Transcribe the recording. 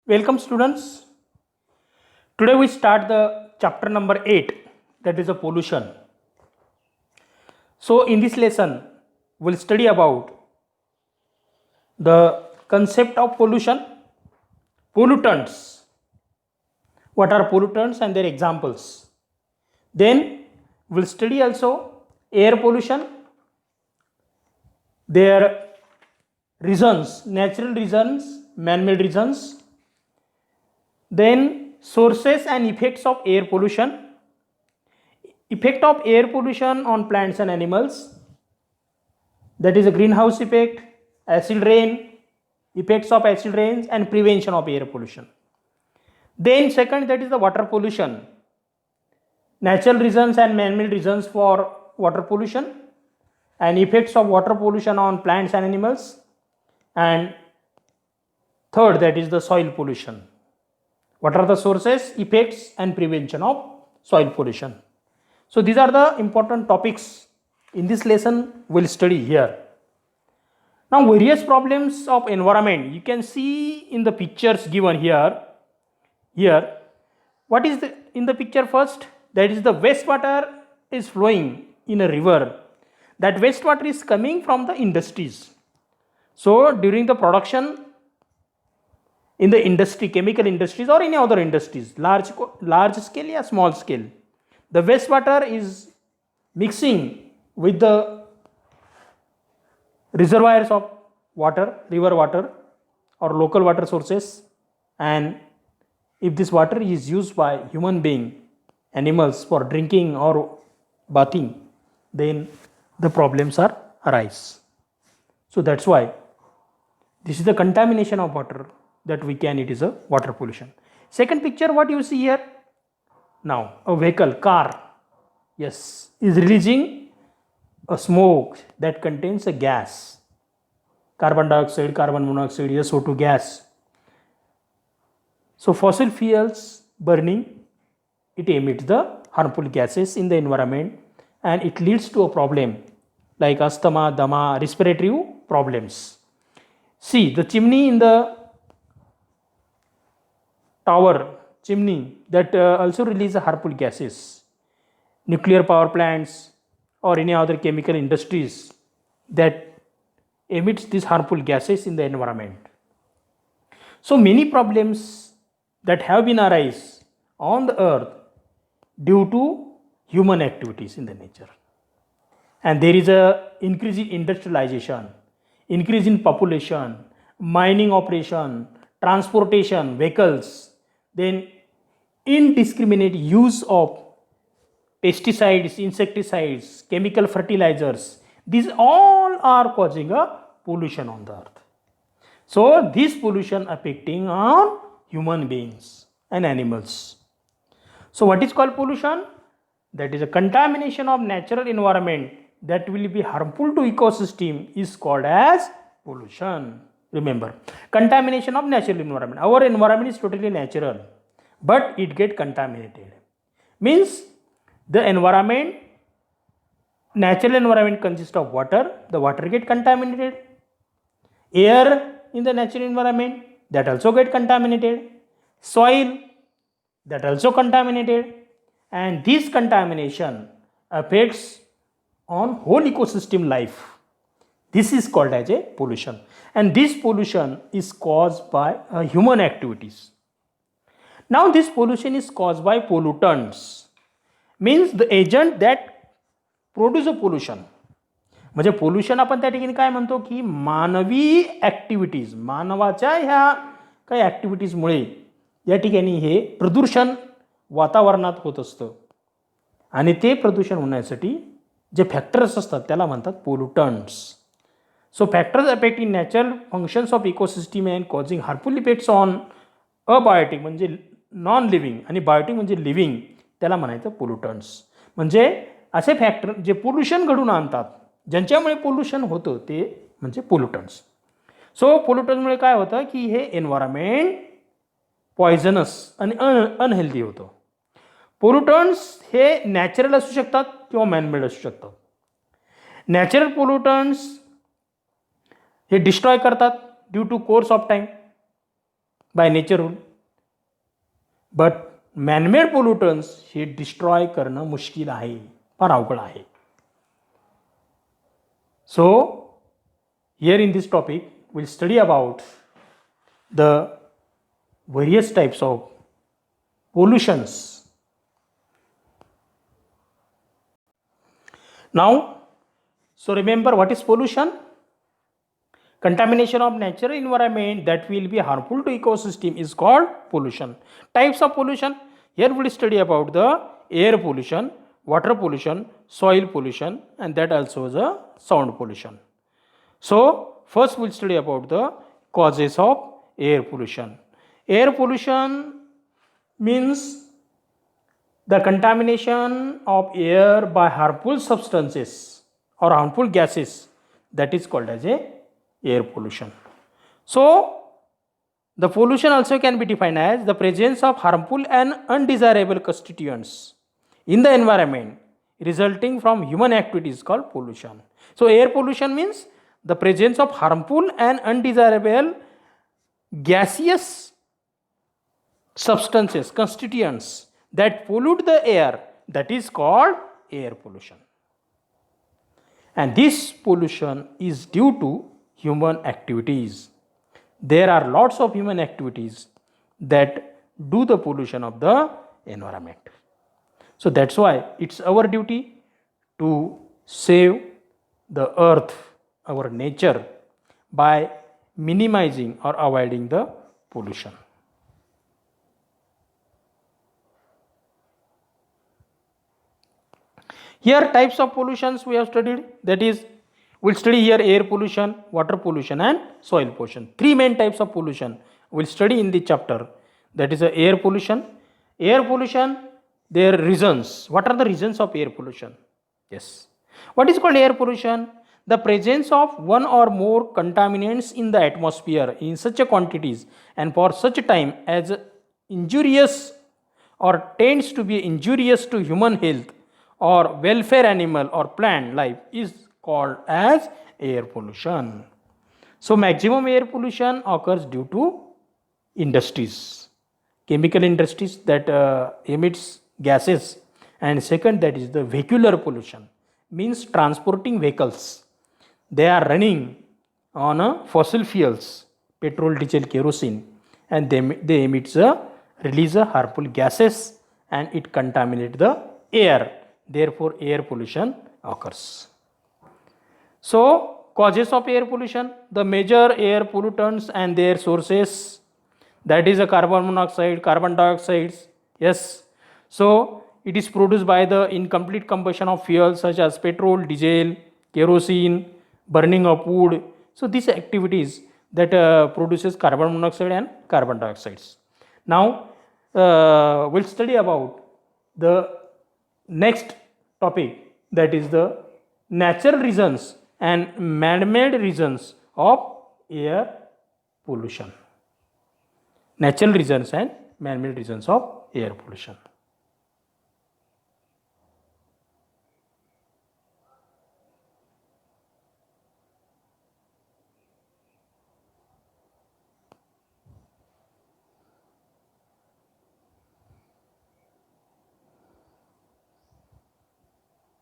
Welcome students. Today we start the chapter number 8, that is a pollution. So in this lesson we'll study about the concept of pollution, pollutants, what are pollutants and their examples. Then we'll study also air pollution, their reasons, natural reasons, man-made reasons. Then sources and effects of air pollution, effect of air pollution on plants and animals, that is a greenhouse effect, acid rain, effects of acid rains and prevention of air pollution. Then second, that is the water pollution, natural reasons and man-made reasons for water pollution and effects of water pollution on plants and animals. And third, that is the soil pollution. What are the sources, effects and prevention of soil pollution? So these are the important topics in this lesson we'll study here. Now various problems of environment you can see in the pictures given here. What is in the picture first? That is the wastewater is flowing in a river. That wastewater is coming from the industries. So during the production in the industry, chemical industries or any other industries, large scale or small scale, the wastewater is mixing with the reservoirs of water, river water or local water sources, and if this water is used by human being, animals for drinking or bathing, then the problems arise. So that's why this is the contamination of water that it is a water pollution. Second picture, what you see here? Now a vehicle, car, yes, is releasing a smoke that contains a gas, carbon dioxide, carbon monoxide, SO2 gas. So fossil fuels burning, it emits the harmful gases in the environment and it leads to a problem like asthma, dama, respiratory problems. See the chimney in the tower, chimney that also release harmful gases. Nuclear power plants or any other chemical industries that emits these harmful gases in the environment. So many problems that have been arise on the earth due to human activities in the nature. And there is a increase in industrialization, increase in population, mining operation, transportation, vehicles, then indiscriminate use of pesticides, insecticides, chemical fertilizers. These all are causing a pollution on the earth. So this pollution affecting on human beings and animals. So what is called pollution? That is a contamination of natural environment that will be harmful to ecosystem is called as pollution. Remember, contamination of natural environment. Our environment is totally natural, but it get contaminated. Means the environment, natural environment consists of water. The water get contaminated. Air in the natural environment, that also get contaminated. Soil, that also contaminated. And this contamination affects on whole ecosystem life. This is called as a pollution, and this pollution is caused by human activities. Now this pollution is caused by pollutants, means the agent that produce a pollution. म्हणजे pollution आपण त्या ठिकाणी काय म्हणतो की मानवी activities, मानवाच्या ह्या काही ॲक्टिव्हिटीजमुळे या ठिकाणी हे प्रदूषण वातावरणात होत असतं आणि ते प्रदूषण होण्यासाठी जे फॅक्टर्स असतात त्याला म्हणतात पोल्युटंट्स. So factors affecting natural functions of ecosystem and causing harmful effects on abiotic म्हणजे नॉन लिव्हिंग आणि बायोटिक म्हणजे लिव्हिंग, त्याला म्हणायचं पोल्युटंट्स. म्हणजे असे फॅक्टर जे पोल्युशन घडून आणतात, ज्यांच्यामुळे पोल्युशन होतं ते म्हणजे पोल्युटंट्स. सो पोल्युटंट्समुळे काय होतं की हे एन्व्हायरमेंट पॉयझनस आणि अनहेल्दी होतं. पोल्युटंट्स हे नॅचरल असू शकतात किंवा मॅनमेड असू शकतात. नॅचरल पोल्युटंट्स हे डिस्ट्रॉय करतात due to course of time, by nature rule. But manmade pollutants हे डिस्ट्रॉय करणं मुश्किल आहे, फार अवघड आहे. सो here in this topic we'll study about the various types of pollutions. Now, so remember what is pollution? Contamination of natural environment that will be harmful to ecosystem is called pollution. Types of pollution, here we'll study about the air pollution, water pollution, soil pollution, and that also is a sound pollution. So first we'll study about the causes of air pollution. Air pollution means the contamination of air by harmful substances or harmful gases, that is called as a air pollution. So the pollution also can be defined as the presence of harmful and undesirable constituents in the environment resulting from human activities called pollution. So air pollution means the presence of harmful and undesirable gaseous substances, constituents that pollute the air, that is called air pollution. And this pollution is due to human activities. There are lots of human activities that do the pollution of the environment. So that's why it's our duty to save the earth, our nature, by minimizing or avoiding the pollution. Here types of pollutions we have studied, that is, we'll study here air pollution, water pollution and soil pollution. Three main types of pollution we'll study in the chapter, that is air pollution. Air pollution, their reasons. What are the reasons of air pollution? Yes. What is called air pollution? The presence of one or more contaminants in the atmosphere in such a quantities and for such a time as injurious or tends to be injurious to human health or welfare animal or plant life is called as air pollution. So maximum air pollution occurs due to industries, chemical industries that emits gases, and second, that is the vehicular pollution, means transporting vehicles. They are running on fossil fuels, petrol, diesel, kerosene, and they release harmful gases and it contaminates the air. Therefore, air pollution occurs. So, causes of air pollution, the major air pollutants and their sources, that is a carbon monoxide, carbon dioxide. Yes. So, it is produced by the incomplete combustion of fuels such as petrol, diesel, kerosene, burning of wood. So, these activities that produces carbon monoxide and carbon dioxides. Now, we'll study about the next topic, that is the natural reasons and man-made reasons of air pollution. Natural reasons and man-made reasons of air pollution.